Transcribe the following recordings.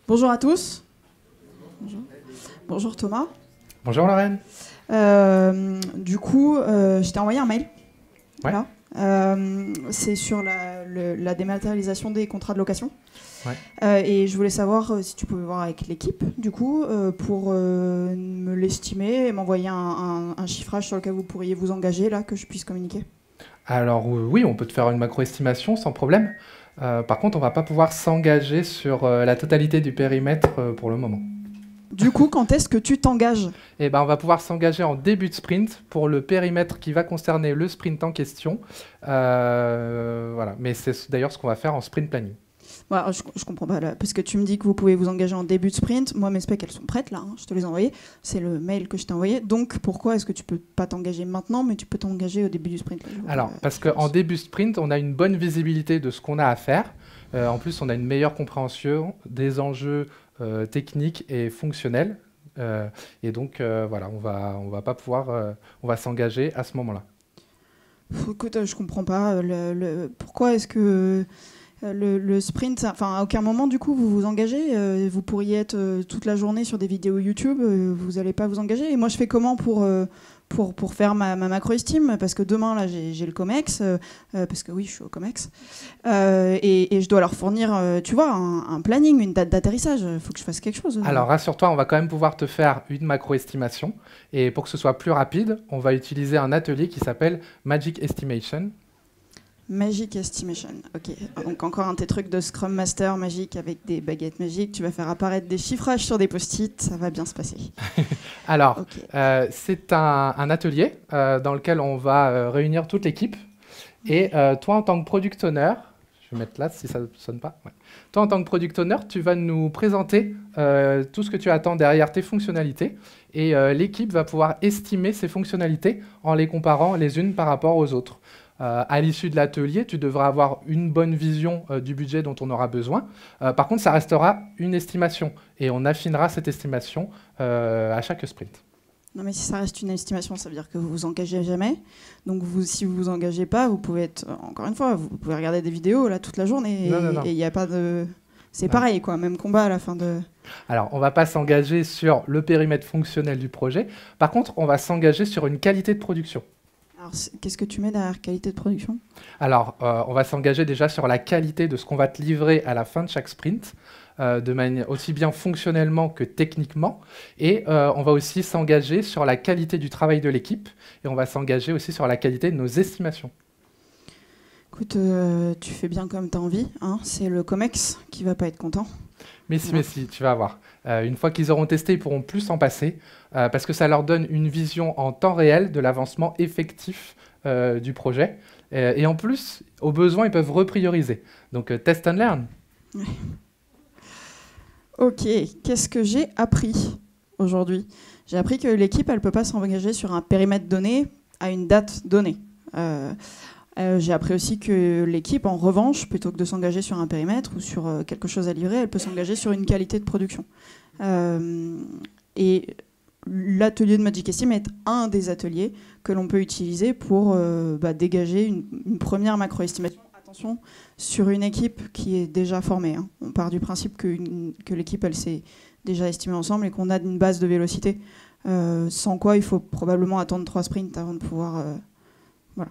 Bonjour à tous. Bonjour, bonjour Thomas. Bonjour Lorraine. Du coup, je t'ai envoyé un mail. Ouais. Voilà. C'est sur la dématérialisation des contrats de location. Ouais. Et je voulais savoir si tu pouvais voir avec l'équipe, du coup, pour me l'estimer et m'envoyer un chiffrage sur lequel vous pourriez vous engager, là, que je puisse communiquer. Alors oui, on peut te faire une macro-estimation sans problème. Par contre, on ne va pas pouvoir s'engager sur la totalité du périmètre pour le moment. Du coup, quand est-ce que tu t'engages? Eh ben, on va pouvoir s'engager en début de sprint pour le périmètre qui va concerner le sprint en question. Voilà. Mais c'est d'ailleurs ce qu'on va faire en sprint planning. Ouais, je comprends pas, là, parce que tu me dis que vous pouvez vous engager en début de sprint. Moi, mes specs, elles sont prêtes, là, hein, je te les ai envoyées. C'est le mail que je t'ai envoyé. Donc, pourquoi est-ce que tu peux pas t'engager maintenant, mais tu peux t'engager au début du sprint, là? Alors, parce qu'en début de sprint, on a une bonne visibilité de ce qu'on a à faire. En plus, on a une meilleure compréhension des enjeux techniques et fonctionnels. Et donc, voilà, on va pas pouvoir, on va s'engager à ce moment-là. Écoute, je comprends pas. Pourquoi est-ce que le sprint, enfin, à aucun moment, du coup, vous vous engagez? Vous pourriez être toute la journée sur des vidéos YouTube, vous n'allez pas vous engager? Et moi, je fais comment pour faire ma macro-estime? Parce que demain, là, j'ai le COMEX, parce que oui, je suis au COMEX, et je dois leur fournir, tu vois, un planning, une date d'atterrissage. Il faut que je fasse quelque chose. Alors, rassure-toi, on va quand même pouvoir te faire une macro-estimation. Et pour que ce soit plus rapide, on va utiliser un atelier qui s'appelle Magic Estimation. Magic Estimation, ok. Donc encore un de tes trucs de Scrum Master magique avec des baguettes magiques. Tu vas faire apparaître des chiffrages sur des post-it, ça va bien se passer. Alors, okay. C'est un atelier dans lequel on va réunir toute l'équipe. Et toi, en tant que product owner, je vais mettre là si ça ne sonne pas. Ouais. Toi, en tant que product owner, tu vas nous présenter tout ce que tu attends derrière tes fonctionnalités. Et l'équipe va pouvoir estimer ces fonctionnalités en les comparant les unes par rapport aux autres. À l'issue de l'atelier, tu devras avoir une bonne vision du budget dont on aura besoin. Par contre, ça restera une estimation et on affinera cette estimation à chaque sprint. Non, mais si ça reste une estimation, ça veut dire que vous vous engagez jamais. Donc, si vous vous engagez pas, vous pouvez être, encore une fois, vous pouvez regarder des vidéos là toute la journée et il n'y a pas de... C'est pareil, quoi, même combat à la fin de... Alors, on ne va pas s'engager sur le périmètre fonctionnel du projet. Par contre, on va s'engager sur une qualité de production. Alors, qu'est-ce que tu mets derrière qualité de production? Alors, on va s'engager déjà sur la qualité de ce qu'on va te livrer à la fin de chaque sprint, de manière aussi bien fonctionnellement que techniquement. Et on va aussi s'engager sur la qualité du travail de l'équipe. Et on va s'engager aussi sur la qualité de nos estimations. Écoute, tu fais bien comme tu as envie. Hein, c'est le COMEX qui va pas être content. Mais si, tu vas voir. Une fois qu'ils auront testé, ils pourront plus s'en passer, parce que ça leur donne une vision en temps réel de l'avancement effectif du projet. Et en plus, au besoin, ils peuvent reprioriser. Donc, test and learn. Ouais. Ok, qu'est-ce que j'ai appris aujourd'hui? J'ai appris que l'équipe, elle ne peut pas s'engager sur un périmètre donné à une date donnée. J'ai appris aussi que l'équipe, en revanche, plutôt que de s'engager sur un périmètre ou sur quelque chose à livrer, elle peut s'engager sur une qualité de production. Et l'atelier de Magic Estim est un des ateliers que l'on peut utiliser pour dégager une première macro-estimation. Attention, sur une équipe qui est déjà formée. Hein. On part du principe que l'équipe, elle s'est déjà estimée ensemble et qu'on a une base de vélocité. Sans quoi, il faut probablement attendre 3 sprints avant de pouvoir... Voilà.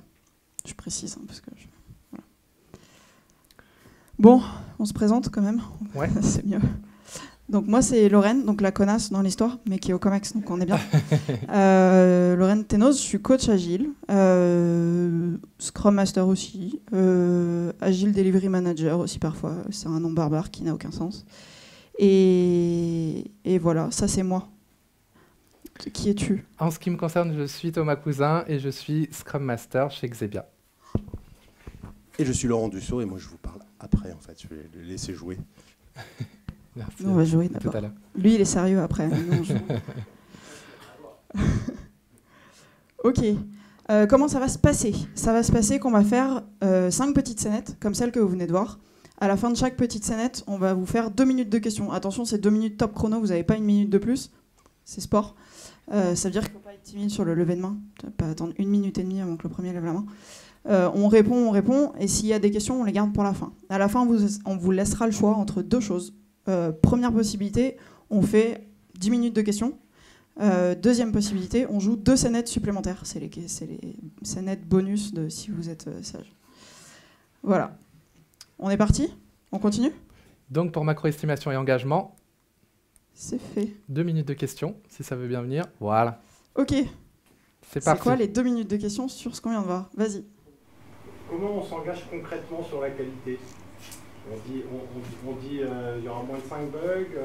Je précise, hein, parce que... Voilà. Bon, on se présente quand même. Ouais. C'est mieux. Donc moi, c'est Lorraine, donc la connasse dans l'histoire, mais qui est au COMEX, donc on est bien. Lorraine Tenos, je suis coach agile, Scrum Master aussi, Agile Delivery Manager aussi parfois. C'est un nom barbare qui n'a aucun sens. Et voilà, ça c'est moi. Qui es-tu? En ce qui me concerne, je suis Thomas Cousin et je suis Scrum Master chez Xebia. Et je suis Laurent Dussault et moi je vous parle après en fait, je vais le laisser jouer. Merci. On va jouer d'abord. Lui il est sérieux après. Non, Ok. Comment ça va se passer? Ça va se passer qu'on va faire 5 petites scénettes, comme celle que vous venez de voir, À la fin de chaque petite scénette, on va vous faire 2 minutes de questions. Attention, c'est 2 minutes top chrono, vous n'avez pas 1 minute de plus. C'est sport. Ça veut dire qu'il ne faut pas être timide sur le lever de main. Tu ne vas pas attendre 1 minute et demie avant que le premier lève la main. On répond, et s'il y a des questions, on les garde pour la fin. À la fin, on vous laissera le choix entre 2 choses. Première possibilité, on fait 10 minutes de questions. Deuxième possibilité, on joue 2 scénettes supplémentaires. C'est les scénettes bonus de si vous êtes sage. Voilà. On est parti? On continue? Donc pour macro-estimation et engagement, c'est fait. 2 minutes de questions, si ça veut bien venir. Voilà. Ok. C'est parti. C'est quoi les 2 minutes de questions sur ce qu'on vient de voir? Vas-y. Comment on s'engage concrètement sur la qualité? On dit il y aura moins de 5 bugs.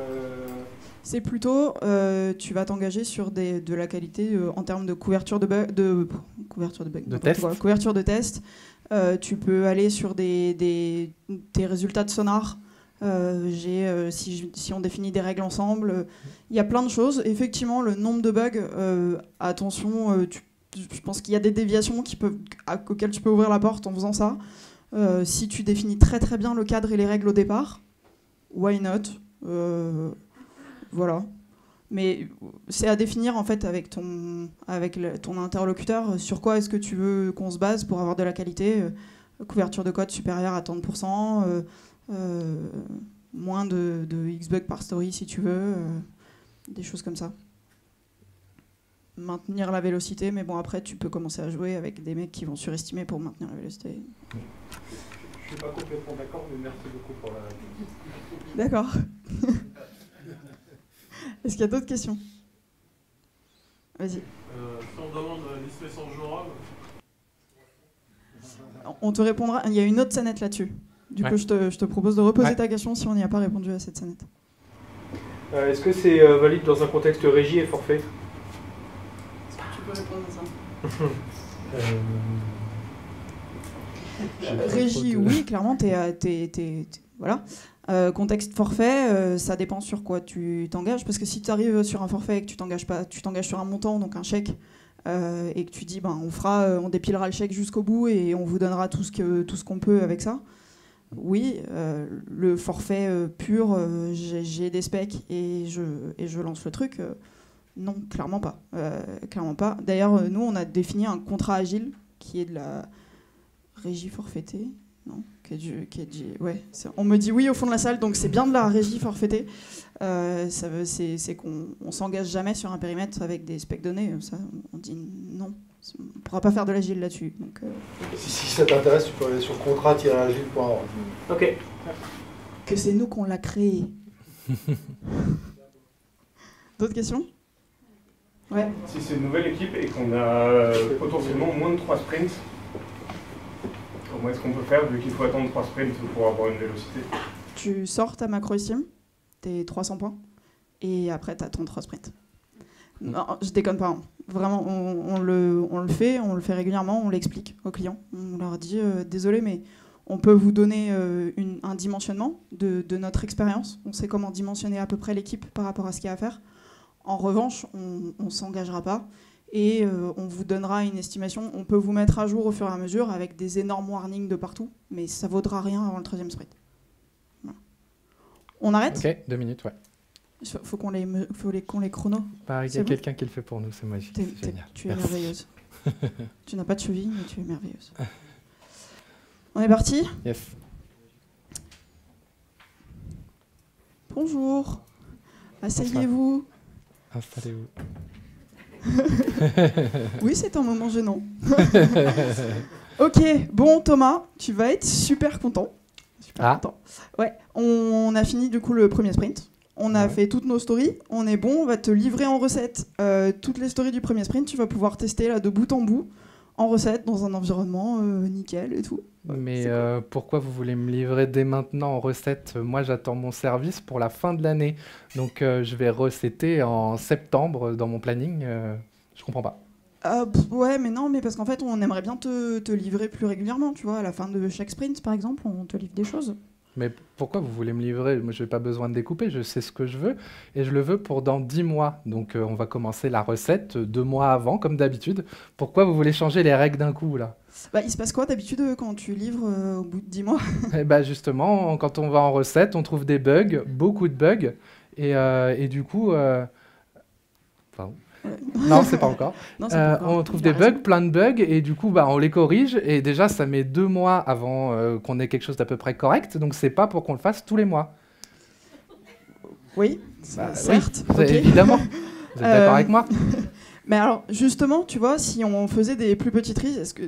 C'est plutôt, tu vas t'engager sur de la qualité en termes de couverture de bugs, couverture de test. Tu peux aller sur tes résultats de sonar. Si on définit des règles ensemble, il y a plein de choses. Effectivement, le nombre de bugs, attention, je pense qu'il y a des déviations auxquelles tu peux ouvrir la porte en faisant ça. Si tu définis très très bien le cadre et les règles au départ, why not? Voilà. Mais c'est à définir en fait avec ton interlocuteur sur quoi est-ce que tu veux qu'on se base pour avoir de la qualité. Couverture de code supérieure à tant de pourcents, moins de X bugs par story si tu veux, des choses comme ça. Maintenir la vélocité, mais bon après tu peux commencer à jouer avec des mecs qui vont surestimer pour maintenir la vélocité. Je suis pas complètement d'accord, mais merci beaucoup pour la... D'accord. Est-ce qu'il y a d'autres questions? Vas-y. Si on demande l'espace en joueur, on te répondra. Il y a une autre scénette là-dessus. Du coup, je te propose de reposer ta question si on n'y a pas répondu à cette scénette. Est-ce que c'est valide dans un contexte régie et forfait? Tu peux répondre à ça. Régie, oui, clairement, voilà. Contexte forfait, ça dépend sur quoi tu t'engages. Parce que si tu arrives sur un forfait et que tu t'engages sur un montant, donc un chèque, et que tu dis on dépilera le chèque jusqu'au bout et on vous donnera tout ce qu'on peut avec ça. Oui, le forfait pur, j'ai des specs et je lance le truc. Non, clairement pas. Clairement pas. D'ailleurs, nous, on a défini un contrat agile qui est de la régie forfaitée. Non, ouais, on me dit oui au fond de la salle, donc c'est bien de la régie forfaitée. C'est qu'on s'engage jamais sur un périmètre avec des specs donnés. Ça, on dit non, on ne pourra pas faire de l'agile là-dessus. Donc, si ça t'intéresse, tu peux aller sur contrat-agile.org. Ok. Que c'est nous qu'on l'a créé. D'autres questions? Ouais. Si c'est une nouvelle équipe et qu'on a potentiellement moins de 3 sprints, comment est-ce qu'on peut faire vu qu'il faut attendre 3 sprints pour avoir une vélocité? Tu sors ta macro-estime, tes 300 points, et après tu attends 3 sprints. Non, je déconne pas. Hein. Vraiment, on le fait régulièrement, on l'explique aux clients. On leur dit désolé, mais on peut vous donner un dimensionnement de notre expérience. On sait comment dimensionner à peu près l'équipe par rapport à ce qu'il y a à faire. En revanche, on ne s'engagera pas. Et on vous donnera une estimation. On peut vous mettre à jour au fur et à mesure avec des énormes warnings de partout, mais ça vaudra rien avant le 3e sprint. Voilà. On arrête? Ok, 2 minutes, ouais. Faut qu'on les chrono. Pareil, il y a quelqu'un qui le fait pour nous, c'est magique, c'est génial. Tu es merveilleuse. Tu n'as pas de cheville, mais tu es merveilleuse. On est parti? Yes. Bonjour. Asseyez-vous. Installez-vous. Oui, c'est un moment gênant. Ok, bon Thomas, tu vas être super content. Content. Ouais, on a fini du coup le premier sprint. On a fait toutes nos stories. On est bon, on va te livrer en recette toutes les stories du premier sprint. Tu vas pouvoir tester là de bout en bout en recette dans un environnement nickel et tout. Mais cool. Pourquoi vous voulez me livrer dès maintenant en recette? Moi, j'attends mon service pour la fin de l'année. Donc, je vais recetter en septembre dans mon planning. Je comprends pas. Ouais, mais non, mais parce qu'en fait, on aimerait bien te livrer plus régulièrement. Tu vois, à la fin de chaque sprint, par exemple, on te livre des choses. Mais pourquoi vous voulez me livrer? Moi, je n'ai pas besoin de découper, je sais ce que je veux. Et je le veux pour dans 10 mois. Donc, on va commencer la recette 2 mois avant, comme d'habitude. Pourquoi vous voulez changer les règles d'un coup, là? Bah, il se passe quoi d'habitude quand tu livres au bout de 10 mois? Et bah justement, quand on va en recette, on trouve des bugs, beaucoup de bugs, et du coup, pardon. Non, c'est pas encore. Non, c'est pas encore. On trouve Il a des raison. bugs, plein de bugs, et du coup, bah, on les corrige, et déjà, ça met 2 mois avant qu'on ait quelque chose d'à peu près correct, donc c'est pas pour qu'on le fasse tous les mois. Oui, Bah, certes. oui, ok. évidemment. Vous êtes d'accord avec moi? Mais alors, justement, tu vois, si on faisait des plus petites releases, est-ce que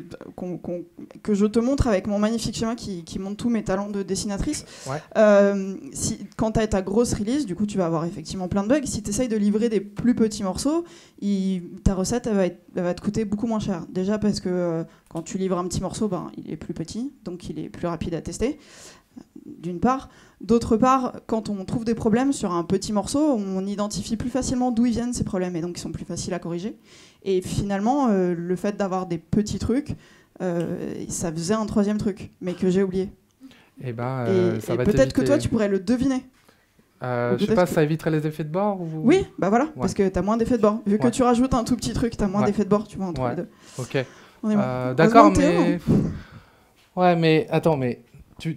je te montre avec mon magnifique schéma qui montre tous mes talents de dessinatrice, Ouais. quand tu as ta grosse release, du coup, tu vas avoir effectivement plein de bugs. Si tu essayes de livrer des plus petits morceaux, ta recette elle va te coûter beaucoup moins cher. Déjà parce que quand tu livres un petit morceau, ben, il est plus petit, donc il est plus rapide à tester, d'une part. D'autre part, quand on trouve des problèmes sur un petit morceau, on identifie plus facilement d'où ils viennent ces problèmes et donc ils sont plus faciles à corriger. Et finalement, le fait d'avoir des petits trucs, ça faisait un troisième truc, mais que j'ai oublié. Et ben, ça et va peut-être que t'éviter- toi, tu pourrais le deviner. je sais peut-être pas, que- ça éviterait les effets de bord ou... Oui, bah voilà, parce que t'as moins d'effets de bord. Vu que Ouais. tu rajoutes un tout petit truc, t'as moins Ouais. d'effets de bord, tu vois, entre Ouais. les deux. Ok. On est bon. D'accord, Heureusement que Théo, mais... Ouais, mais attends, mais...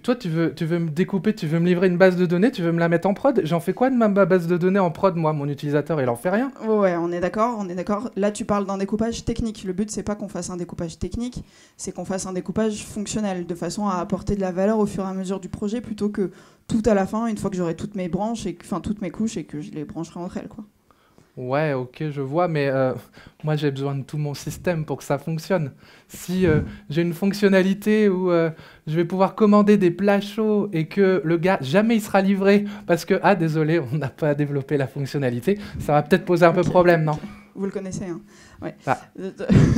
Toi, tu veux me découper, tu veux me livrer une base de données, tu veux me la mettre en prod? J'en fais quoi de ma base de données en prod, moi? Mon utilisateur, il en fait rien. Ouais, on est d'accord, on est d'accord. Là, tu parles d'un découpage technique. Le but, c'est pas qu'on fasse un découpage technique, c'est qu'on fasse un découpage fonctionnel, de façon à apporter de la valeur au fur et à mesure du projet, plutôt que tout à la fin, une fois que j'aurai toutes mes branches, toutes mes couches, et que je les brancherai entre elles, quoi. Ouais, ok, je vois, mais moi j'ai besoin de tout mon système pour que ça fonctionne. Si j'ai une fonctionnalité où je vais pouvoir commander des plats chauds et que le gars, jamais il sera livré parce que, ah désolé, on n'a pas développé la fonctionnalité, ça va peut-être poser un peu problème, non? Vous le connaissez, hein. Ouais. Ah.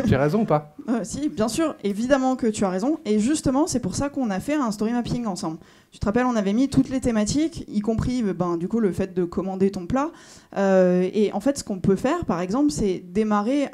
J'ai raison ou pas? Si, bien sûr, évidemment que tu as raison. Et justement, c'est pour ça qu'on a fait un story mapping ensemble. Tu te rappelles, on avait mis toutes les thématiques, y compris du coup, le fait de commander ton plat. Et en fait, ce qu'on peut faire, par exemple, c'est démarrer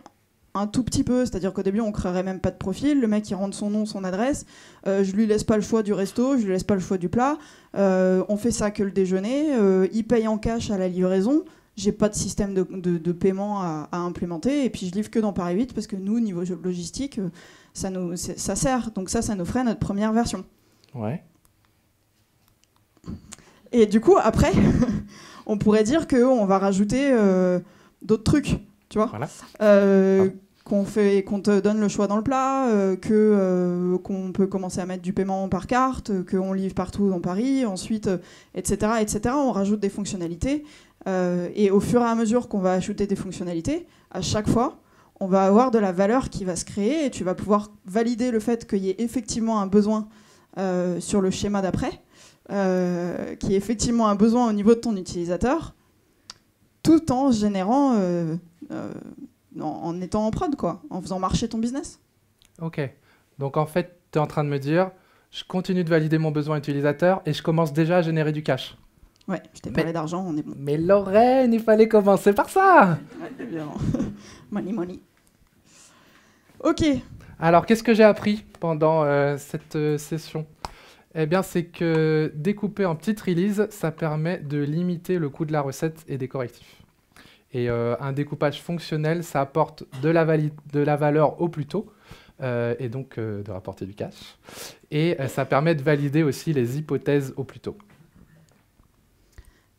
un tout petit peu. C'est-à-dire qu'au début, on ne créerait même pas de profil. Le mec, il rentre son nom, son adresse. Je lui laisse pas le choix du resto, je lui laisse pas le choix du plat. On fait ça que le déjeuner. Il paye en cash à la livraison. J'ai pas de système de paiement à implémenter, et puis je livre que dans Paris 8 parce que nous, niveau logistique, ça sert. Donc ça nous ferait notre première version. Ouais. Et du coup, après, on pourrait dire qu'on va rajouter d'autres trucs, tu vois. Voilà. Qu'on te donne le choix dans le plat, qu'on peut commencer à mettre du paiement par carte, qu'on livre partout dans Paris, ensuite, etc., etc. On rajoute des fonctionnalités. Et au fur et à mesure qu'on va ajouter des fonctionnalités, à chaque fois, on va avoir de la valeur qui va se créer et tu vas pouvoir valider le fait qu'il y ait effectivement un besoin sur le schéma d'après, qu'il y ait effectivement un besoin au niveau de ton utilisateur, tout en générant, en étant en prod, quoi, en faisant marcher ton business. Ok. Donc en fait, tu es en train de me dire, je continue de valider mon besoin utilisateur et je commence déjà à générer du cash. Ouais, je t'ai parlé d'argent, on est bon. Mais Lorraine, il fallait commencer par ça. Ouais, évidemment. Money. Ok. Alors, qu'est-ce que j'ai appris pendant cette session? Eh bien, c'est que découper en petites releases, ça permet de limiter le coût de la recette et des correctifs. Et un découpage fonctionnel, ça apporte de la valeur au plus tôt, et donc de rapporter du cash. Et ça permet de valider aussi les hypothèses au plus tôt.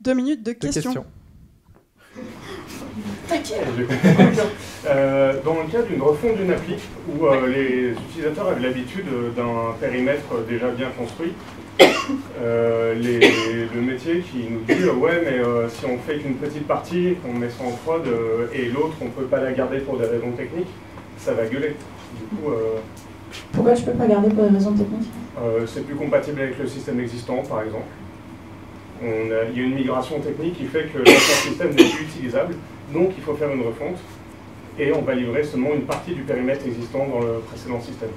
2 minutes de questions. T'inquiète. Dans le cas d'une refonte d'une appli où les utilisateurs avaient l'habitude d'un périmètre déjà bien construit, le métier qui nous dit ouais mais si on fait qu'une petite partie, on met ça en prod et l'autre on peut pas la garder pour des raisons techniques, ça va gueuler. Du coup, Pourquoi tu peux pas garder pour des raisons techniques? c'est plus compatible avec le système existant par exemple. Il y a une migration technique qui fait que l'ancien système n'est plus utilisable, donc il faut faire une refonte et on va livrer seulement une partie du périmètre existant dans le précédent système.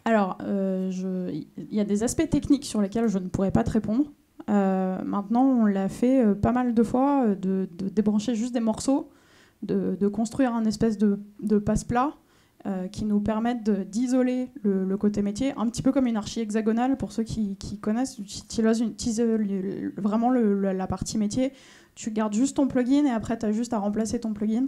Alors, il y a des aspects techniques sur lesquels je ne pourrais pas te répondre. Maintenant, on l'a fait pas mal de fois, de débrancher juste des morceaux, de construire un espèce de passe-plat qui nous permettent d'isoler le côté métier, un petit peu comme une archi hexagonale, pour ceux qui connaissent. Tu isoles vraiment la partie métier, tu gardes juste ton plugin et après tu as juste à remplacer ton plugin.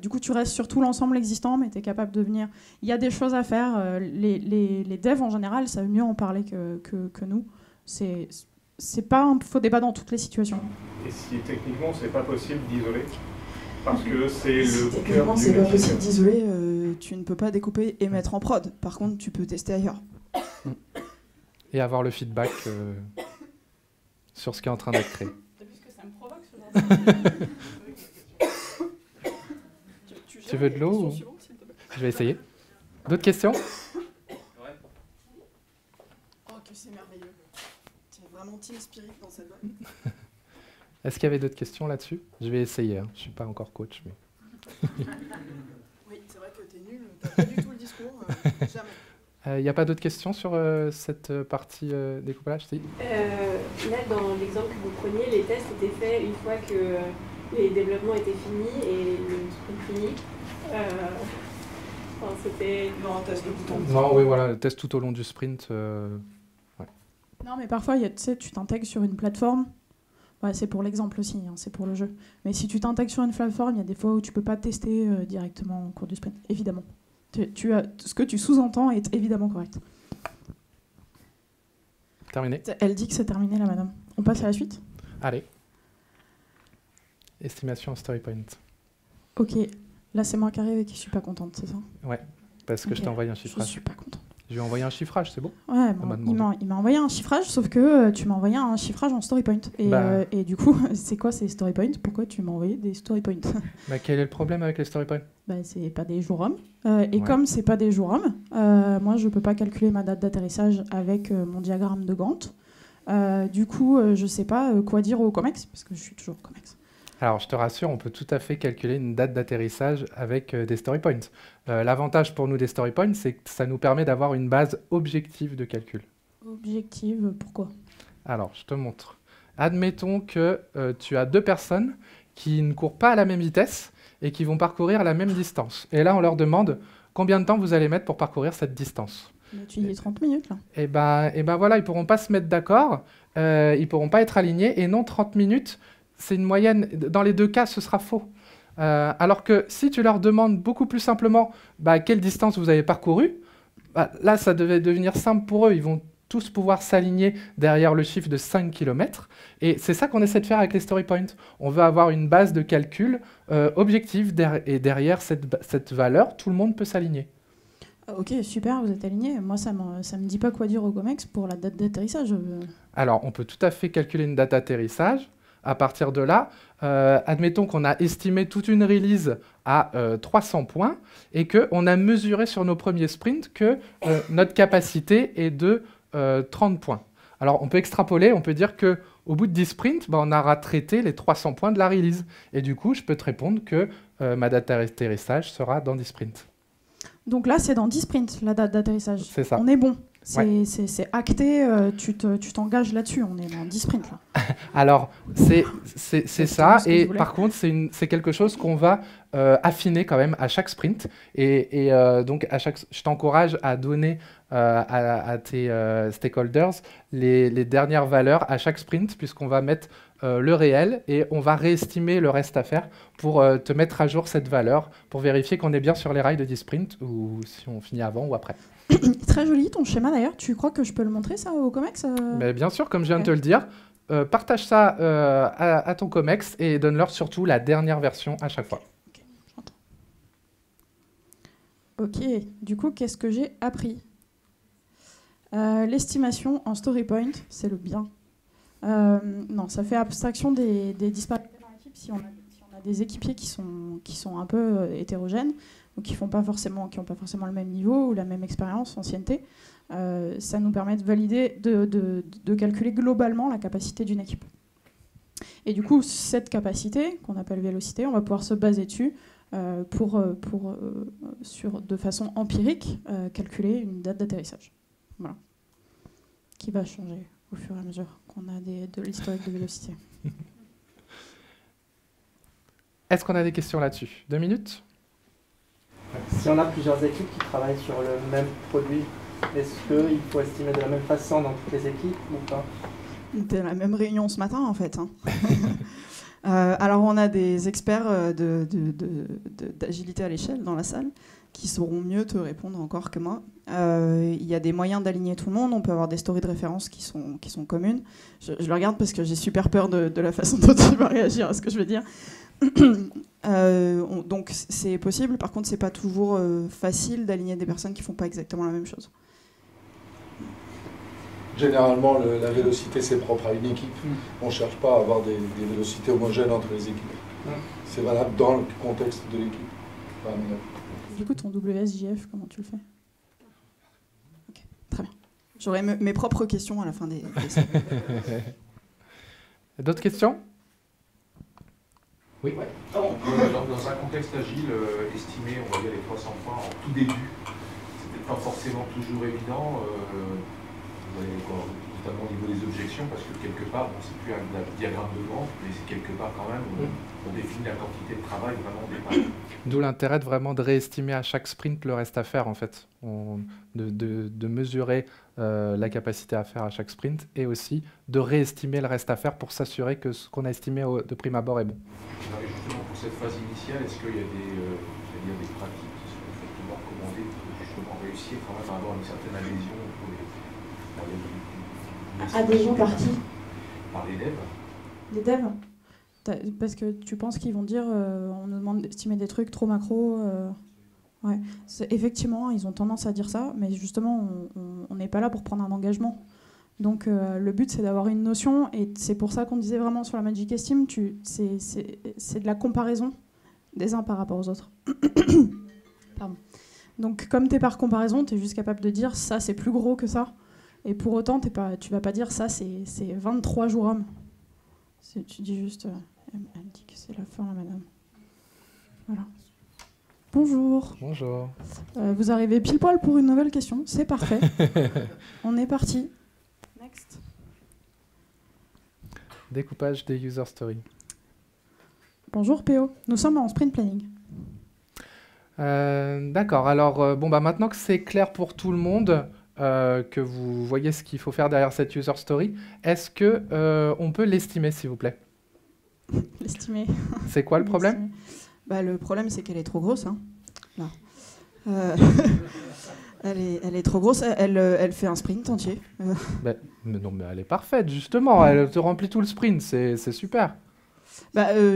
Du coup, tu restes sur tout l'ensemble existant, mais tu es capable de venir. Il y a des choses à faire. Les devs, en général, savent mieux en parler que nous. C'est pas un faux débat dans toutes les situations. Et si techniquement, c'est pas possible d'isoler, parce que c'est Si le techniquement, cœur du c'est pas logiciel. possible d'isoler, tu ne peux pas découper et mettre en prod. Par contre, tu peux tester ailleurs. Et avoir le feedback sur ce qui est en train d'être créé. T'as vu ce que ça me provoque, ce genre de... Tu veux de l'eau ou... Je vais essayer. D'autres questions? Oh, que c'est merveilleux. C'est vraiment Team Spirit dans cette boîte. Est-ce qu'il y avait d'autres questions là-dessus? Je vais essayer, hein. Je ne suis pas encore coach. Mais... Oui, c'est vrai que t'es nul, t'as pas du tout le discours, jamais. Il n'y a pas d'autres questions sur cette partie découpage? Si. Là, dans l'exemple que vous preniez, les tests étaient faits une fois que les développements étaient finis et le sprint fini. Enfin, c'était... Non, un test de bout en bout. Non, oui, voilà, le test tout au long du sprint. Ouais. Non, mais parfois, tu sais, tu t'intègres sur une plateforme. Ouais, c'est pour l'exemple aussi, hein, c'est pour le jeu. Mais si tu t'intègres sur une plateforme, il y a des fois où tu peux pas tester directement au cours du sprint, évidemment. Ce que tu sous-entends est évidemment correct. Terminé. Elle dit que c'est terminé, là, madame. On passe à la suite? Allez. Estimation story point. Ok. Là, c'est moi qui arrive et qui suis pas contente, c'est ça? Ouais, parce que Ok. je t'ai envoyé un Je chiffrage. suis pas contente. Je lui ai envoyé un chiffrage, c'est bon? Ouais, m'a bon, demandé. il m'a envoyé un chiffrage, sauf que tu m'as envoyé un chiffrage en story point. Et du coup, c'est quoi ces story points? Pourquoi tu m'as envoyé des story points? Bah, quel est le problème avec les story points? Bah, c'est pas des jours hommes. Et Ouais. comme c'est pas des jours hommes, moi je peux pas calculer ma date d'atterrissage avec mon diagramme de Gantt. Du coup, je sais pas quoi dire au COMEX, parce que je suis toujours au COMEX. Alors, je te rassure, on peut tout à fait calculer une date d'atterrissage avec des story points. L'avantage pour nous des story points, c'est que ça nous permet d'avoir une base objective de calcul. Objective, pourquoi? Alors, je te montre. Admettons que tu as deux personnes qui ne courent pas à la même vitesse et qui vont parcourir la même distance. Et là, on leur demande combien de temps vous allez mettre pour parcourir cette distance. Bah, tu dis 30 minutes là. Et ben voilà, ils pourront pas se mettre d'accord, ils pourront pas être alignés, et non 30 minutes, c'est une moyenne, dans les deux cas, ce sera faux. Alors que si tu leur demandes beaucoup plus simplement quelle distance vous avez parcouru, là, ça devait devenir simple pour eux, ils vont tous pouvoir s'aligner derrière le chiffre de 5 km, et c'est ça qu'on essaie de faire avec les story points. On veut avoir une base de calcul objective, et derrière cette valeur, tout le monde peut s'aligner. Ok, super, vous êtes alignés. Moi, ça me dit pas quoi dire au COMEX pour la date d'atterrissage. Alors, on peut tout à fait calculer une date d'atterrissage. À partir de là, admettons qu'on a estimé toute une release à 300 points et qu'on a mesuré sur nos premiers sprints que notre capacité est de 30 points. Alors, on peut extrapoler, on peut dire qu'au bout de 10 sprints, on aura traité les 300 points de la release. Et du coup, je peux te répondre que ma date d'atterrissage sera dans 10 sprints. Donc là, c'est dans 10 sprints, la date d'atterrissage. C'est ça. On est bon. Ouais. C'est acté, tu t'engages là-dessus. On est dans 10 sprints, là. Alors, c'est ça. ce que Et je voulais. par contre, c'est quelque chose qu'on va affiner quand même à chaque sprint. Et donc, je t'encourage à donner à tes stakeholders les dernières valeurs à chaque sprint, puisqu'on va mettre le réel et on va réestimer le reste à faire pour te mettre à jour cette valeur, pour vérifier qu'on est bien sur les rails de 10 sprints ou si on finit avant ou après. Très joli ton schéma d'ailleurs. Tu crois que je peux le montrer ça au COMEX Mais bien sûr, comme je viens Ok. de te le dire, partage ça à ton COMEX et donne-leur surtout la dernière version à chaque fois. Ok, du coup, qu'est-ce que j'ai appris? L'estimation en story point, c'est le bien. Non, ça fait abstraction des disparités dans l'équipe. Si on a des équipiers qui sont un peu hétérogènes, donc qui n'ont pas forcément le même niveau ou la même expérience, ancienneté, ça nous permet de valider, de calculer globalement la capacité d'une équipe. Et du coup, cette capacité, qu'on appelle vélocité, on va pouvoir se baser dessus de façon empirique, calculer une date d'atterrissage. Voilà. Qui va changer au fur et à mesure qu'on a de l'historique de vélocité. Est-ce qu'on a des questions là-dessus? 2 minutes? Si on a plusieurs équipes qui travaillent sur le même produit, est-ce qu'il faut estimer de la même façon dans toutes les équipes ou pas? C'était la même réunion ce matin, en fait. Hein. Alors, on a des experts d'agilité à l'échelle dans la salle qui sauront mieux te répondre encore que moi. Il y a des moyens d'aligner tout le monde. On peut avoir des stories de référence qui sont communes. Je le regarde parce que j'ai super peur de la façon dont il va réagir à ce que je vais dire. Donc, c'est possible. Par contre, c'est pas toujours facile d'aligner des personnes qui font pas exactement la même chose. Généralement, la vélocité, c'est propre à une équipe. On ne cherche pas à avoir des vélocités homogènes entre les équipes. C'est valable dans le contexte de l'équipe. Enfin, du coup, ton WSJF, comment tu le fais? Ok, très bien. J'aurai mes propres questions à la fin des D'autres questions? Oui. Ouais. Dans un contexte agile, estimer, on va dire, les 300 points en tout début, c'était pas forcément toujours évident. Notamment au niveau des objections, parce que quelque part, bon, c'est plus un diagramme de vente, mais c'est quelque part quand même, on définit la quantité de travail vraiment au départ. D'où l'intérêt de vraiment de réestimer à chaque sprint le reste à faire, en fait. De mesurer la capacité à faire à chaque sprint, et aussi de réestimer le reste à faire pour s'assurer que ce qu'on a estimé de prime abord est bon. Alors, justement, pour cette phase initiale, est-ce qu'il y a des pratiques qui sont effectivement recommandées pour justement réussir quand même à avoir une certaine adhésion pour les adhésion par qui? Par les devs. Les devs? Parce que tu penses qu'ils vont dire on nous demande d'estimer des trucs trop macro. Ouais. Effectivement, ils ont tendance à dire ça, mais justement, on n'est pas là pour prendre un engagement. Donc le but, c'est d'avoir une notion, et c'est pour ça qu'on disait vraiment sur la Magic Esteem, c'est de la comparaison des uns par rapport aux autres. Pardon. Donc comme tu es par comparaison, tu es juste capable de dire ça, c'est plus gros que ça. Et pour autant, tu vas pas dire ça, c'est 23 jours hommes. Tu dis juste, elle dit que c'est la fin, là, madame. Voilà. Bonjour. Bonjour. Vous arrivez pile poil pour une nouvelle question, c'est parfait. On est parti. Next. Découpage des user stories. Bonjour PO, nous sommes en sprint planning. D'accord, alors maintenant que c'est clair pour tout le monde, que vous voyez ce qu'il faut faire derrière cette user story, est-ce qu'on peut l'estimer, s'il vous plaît? L'estimer. C'est quoi le problème? Le problème, c'est qu'elle est trop grosse. Hein. Là. Elle est trop grosse, elle fait un sprint entier. Mais non, mais elle est parfaite, justement, elle te remplit tout le sprint, c'est super.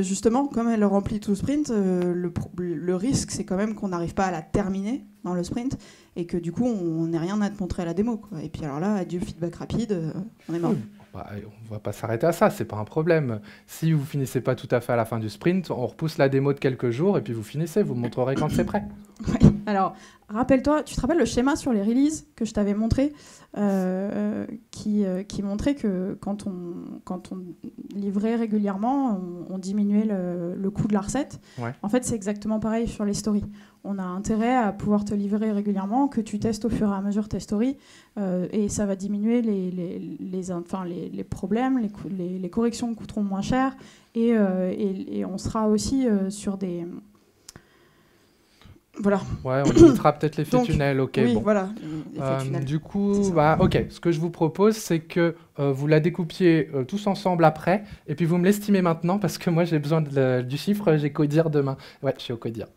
Justement, comme elle remplit tout le sprint, le risque, c'est quand même qu'on n'arrive pas à la terminer dans le sprint, et que du coup, on n'ait rien à te montrer à la démo, quoi. Et puis alors là, adieu feedback rapide, on est mort. On va pas s'arrêter à ça, c'est pas un problème. Si vous finissez pas tout à fait à la fin du sprint, on repousse la démo de quelques jours, et puis vous finissez, vous me montrerez quand c'est prêt. Oui. Alors, rappelle-toi, tu te rappelles le schéma sur les releases que je t'avais montré, qui montrait que quand on livrait régulièrement, on diminuait le coût de la recette. Ouais. En fait, c'est exactement pareil sur les stories. On a intérêt à pouvoir te livrer régulièrement, que tu testes au fur et à mesure tes stories, et ça va diminuer les problèmes, les corrections coûteront moins cher, et on sera aussi sur des... Voilà. Ouais, on limitera peut-être l'effet tunnel, ok. Oui, bon. voilà. Du coup, ok. Ce que je vous propose, c'est que vous la découpiez tous ensemble après, et puis vous me l'estimez maintenant, parce que moi j'ai besoin du chiffre, j'ai Codir demain. Ouais, je suis au Codir.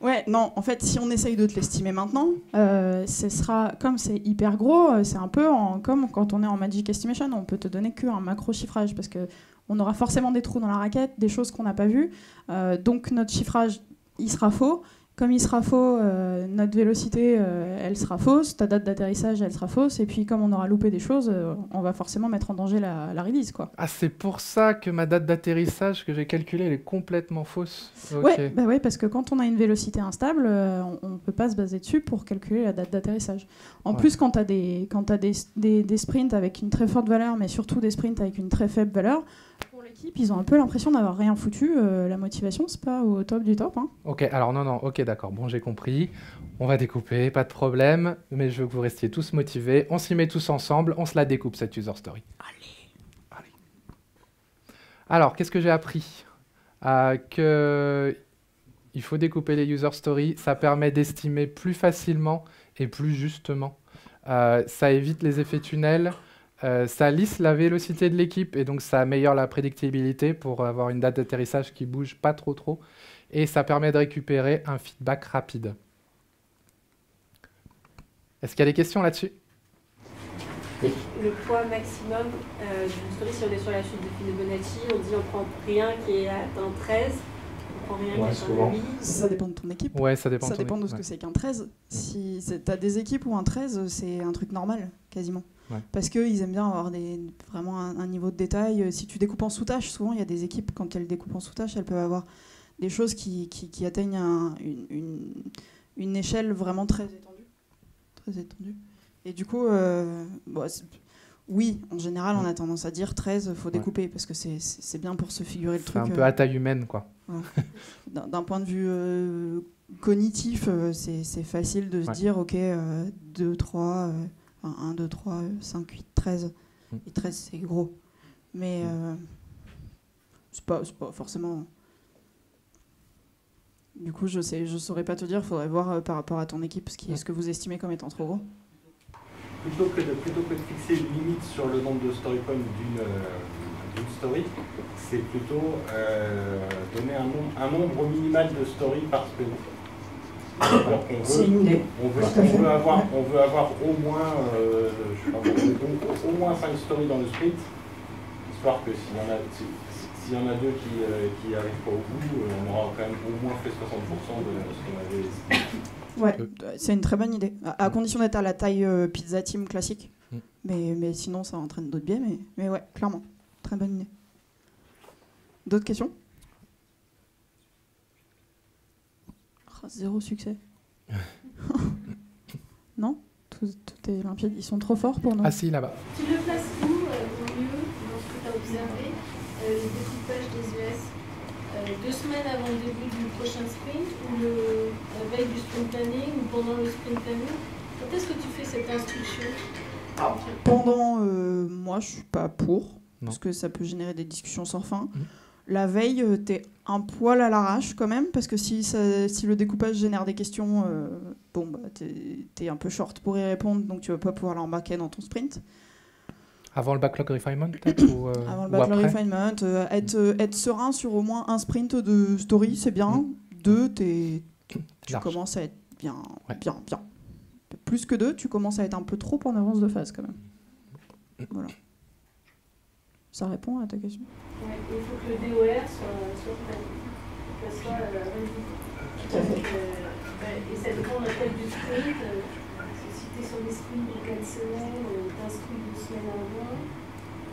Ouais, non, en fait, si on essaye de te l'estimer maintenant, ce sera, comme c'est hyper gros, c'est un peu comme quand on est en Magic Estimation, on peut te donner qu'un macro chiffrage, parce que on aura forcément des trous dans la raquette, des choses qu'on n'a pas vues. Donc notre chiffrage, il sera faux. Comme il sera faux, notre vélocité, elle sera fausse. Ta date d'atterrissage, elle sera fausse. Et puis comme on aura loupé des choses, on va forcément mettre en danger la release, quoi. Ah, c'est pour ça que ma date d'atterrissage que j'ai calculée, elle est complètement fausse. Okay. Ouais, parce que quand on a une vélocité instable, on ne peut pas se baser dessus pour calculer la date d'atterrissage. En plus, quand tu as des sprints avec une très forte valeur, mais surtout des sprints avec une très faible valeur, pour l'équipe, ils ont un peu l'impression d'avoir rien foutu. La motivation, c'est pas au top du top. Hein. Ok, alors non, ok, d'accord. Bon, j'ai compris. On va découper, pas de problème. Mais je veux que vous restiez tous motivés. On s'y met tous ensemble. On se la découpe, cette user story. Allez. Alors, qu'est-ce que j'ai appris? Que il faut découper les user stories. Ça permet d'estimer plus facilement et plus justement. Ça évite les effets tunnels. Ça lisse la vélocité de l'équipe et donc ça améliore la prédictibilité pour avoir une date d'atterrissage qui bouge pas trop. Et ça permet de récupérer un feedback rapide. Est-ce qu'il y a des questions là-dessus? Le poids maximum d'une story, si on est sur la chute de Fibonacci, on dit on prend rien qui est atteint 13, on prend rien qui est atteint 8. Ça dépend de ton équipe. Ouais, ça dépend de ce que c'est qu'un 13. Si tu as des équipes où un 13, c'est un truc normal, quasiment. Ouais. Parce qu'ils aiment bien avoir vraiment un niveau de détail. Si tu découpes en sous-tâches, souvent il y a des équipes, quand elles découpent en sous-tâches, elles peuvent avoir des choses qui atteignent une échelle vraiment très étendue. Et du coup, oui, en général, on a tendance à dire 13, faut découper, parce que c'est bien pour se figurer le truc. C'est un peu à taille humaine, quoi. Voilà. D'un point de vue cognitif, c'est facile de se dire, ok, 2, 3, 1, 2, 3, 5, 8, 13. Et 13, c'est gros. Mais c'est pas forcément... Du coup, je saurais pas te dire, faudrait voir par rapport à ton équipe ce que vous estimez comme étant trop gros. Plutôt que de fixer une limite sur le nombre de story points d'une story, c'est plutôt donner un nombre minimal de stories par sprint. On veut avoir au moins, au moins 5 stories dans le sprint, histoire que s'il y en a 2 qui n'arrivent pas au bout, on aura quand même au moins fait 60% de ce qu'on avait estimé. Ouais, c'est une très bonne idée. À condition d'être à la taille pizza team classique. Mais sinon, ça entraîne d'autres biais. Mais ouais, clairement. Très bonne idée. D'autres questions? Zéro succès. Non? Tout est limpide. Ils sont trop forts pour nous. Ah si, là-bas. Tu le places où, au mieux, dans ce que tu as observé, les découpages des US 2 semaines avant le début du prochain sprint, ou la veille du sprint planning, ou pendant le sprint planning? Quand est-ce que tu fais cette instruction? Pendant, moi, je suis pas pour, parce que ça peut générer des discussions sans fin. La veille, t'es un poil à l'arrache quand même, parce que si le découpage génère des questions, t'es un peu short pour y répondre, donc tu vas pas pouvoir l'embarquer dans ton sprint. Avant le backlog refinement, peut-être Avant le backlog refinement, être serein sur au moins un sprint de story, c'est bien. 2, tu commences à être bien. Plus que 2, tu commences à être un peu trop en avance de phase quand même. Voilà. Ça répond à ta question? Ouais, il faut que le DOR soit prêt. Que ça soit Tout à fait. Et ça dépend de la taille du sprint. Si tu es sur des sprints de 4 semaines, t'inscris 2 semaines avant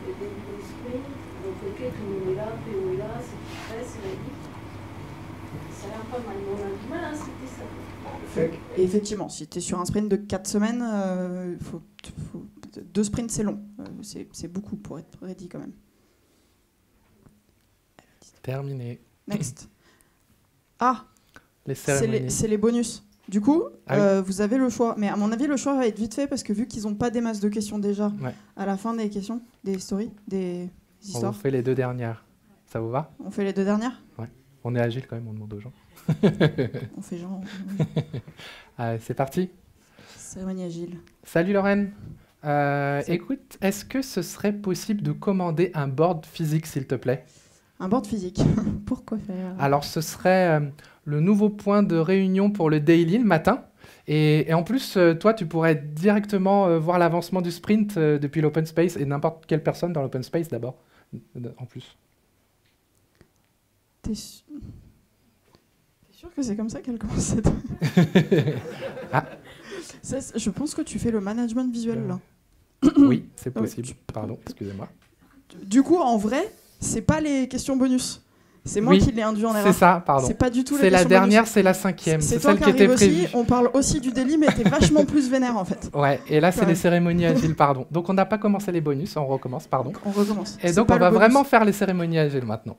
le début du sprint. Donc, ok, tout le monde est là, PO est là, c'est prêt, c'est valide. Ça a l'air pas mal, mais on a du mal à instructer ça. Et effectivement, si tu es sur un sprint de 4 semaines, 2 sprints, c'est long. C'est beaucoup pour être ready quand même. Terminé. Next. Les cérémonies. C'est les bonus. Du coup, vous avez le choix. Mais à mon avis, le choix va être vite fait parce que vu qu'ils n'ont pas des masses de questions déjà, à la fin des questions, des stories, des histoires. On fait les 2 dernières. Ça vous va? On fait les 2 dernières? Ouais. On est agile quand même, on demande aux gens. On fait genre. Allez, c'est parti. Cérémonie agile. Salut Lorraine. Écoute, est-ce que ce serait possible de commander un board physique, s'il te plaît? Un board physique. Pourquoi faire? Alors, ce serait le nouveau point de réunion pour le daily le matin. Et en plus, toi, tu pourrais directement voir l'avancement du sprint depuis l'open space et n'importe quelle personne dans l'open space d'abord, en plus. T'es sûr que c'est comme ça qu'elle commence cette... Je pense que tu fais le management visuel là. Oui, c'est possible. Pardon, excusez-moi. Du coup, en vrai, c'est pas les questions bonus. C'est moi qui l'ai induit en erreur. C'est ça, pardon. C'est pas du tout les questions bonus. C'est la dernière, bonus. c'est la 5e. C'est celle qui était prévue. On parle aussi du daily, mais t'es vachement plus vénère en fait. Ouais, et là, c'est les cérémonies agiles, pardon. Donc, on n'a pas commencé les bonus, on recommence, pardon. On recommence. Et donc, on va vraiment faire les cérémonies agiles maintenant.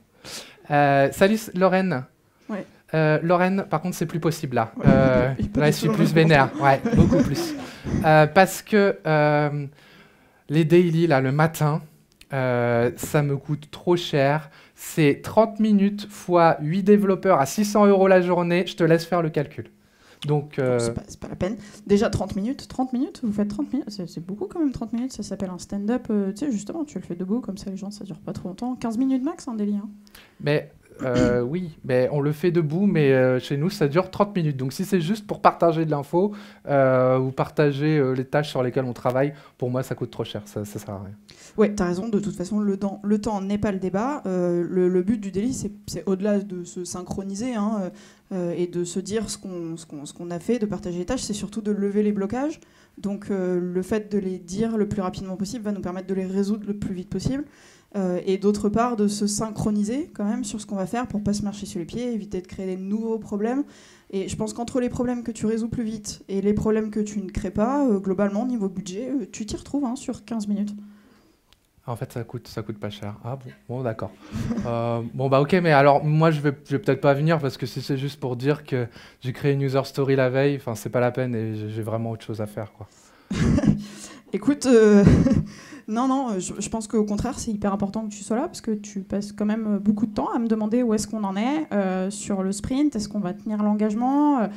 Salut Lorraine. Ouais. Lorraine, par contre, c'est plus possible là. Là, je suis plus vénère. Ouais, beaucoup plus. Parce que les daily, là, le matin, ça me coûte trop cher. C'est 30 minutes fois 8 développeurs à 600 € la journée. Je te laisse faire le calcul. Donc, c'est pas la peine. Déjà 30 minutes, vous faites 30 minutes, c'est beaucoup quand même 30 minutes, ça s'appelle un stand-up, tu sais justement, tu le fais debout, comme ça les gens ça dure pas trop longtemps, 15 minutes max un délit. Hein. Mais oui, mais on le fait debout, mais chez nous ça dure 30 minutes. Donc si c'est juste pour partager de l'info ou partager les tâches sur lesquelles on travaille, pour moi ça coûte trop cher, ça sert à rien. Ouais, t'as raison, de toute façon le temps n'est pas le débat. Le but du délit c'est au-delà de se synchroniser hein, et de se dire ce qu'on a fait, de partager les tâches, c'est surtout de lever les blocages. Donc le fait de les dire le plus rapidement possible va nous permettre de les résoudre le plus vite possible. Et d'autre part, de se synchroniser quand même sur ce qu'on va faire pour pas se marcher sur les pieds, éviter de créer des nouveaux problèmes. Et je pense qu'entre les problèmes que tu résous plus vite et les problèmes que tu ne crées pas, globalement, niveau budget, tu t'y retrouves hein, sur 15 minutes. En fait, ça coûte pas cher. Ah bon d'accord. Bon bah ok, mais alors moi je vais peut-être pas venir parce que si c'est juste pour dire que j'ai créé une user story la veille, enfin c'est pas la peine et j'ai vraiment autre chose à faire quoi. Écoute, non, je pense qu'au contraire, c'est hyper important que tu sois là parce que tu passes quand même beaucoup de temps à me demander où est-ce qu'on en est sur le sprint, est-ce qu'on va tenir l'engagement,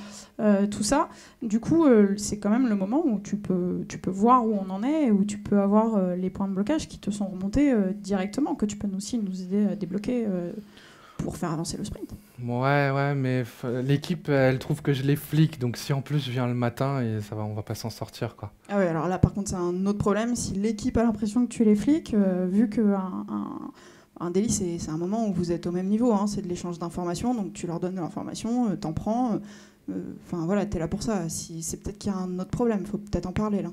tout ça. Du coup, c'est quand même le moment où tu peux voir où on en est, où tu peux avoir les points de blocage qui te sont remontés directement, que tu peux aussi nous aider à débloquer pour faire avancer le sprint. Ouais, mais l'équipe, elle trouve que je les flic, donc si en plus je viens le matin, et on va pas s'en sortir, quoi. Ah ouais, alors là, par contre, c'est un autre problème. Si l'équipe a l'impression que tu les flics, vu qu'un délit, c'est un moment où vous êtes au même niveau, hein, c'est de l'échange d'informations, donc tu leur donnes de l'information, t'en prends, enfin voilà, t'es là pour ça. C'est peut-être qu'il y a un autre problème, faut peut-être en parler, là.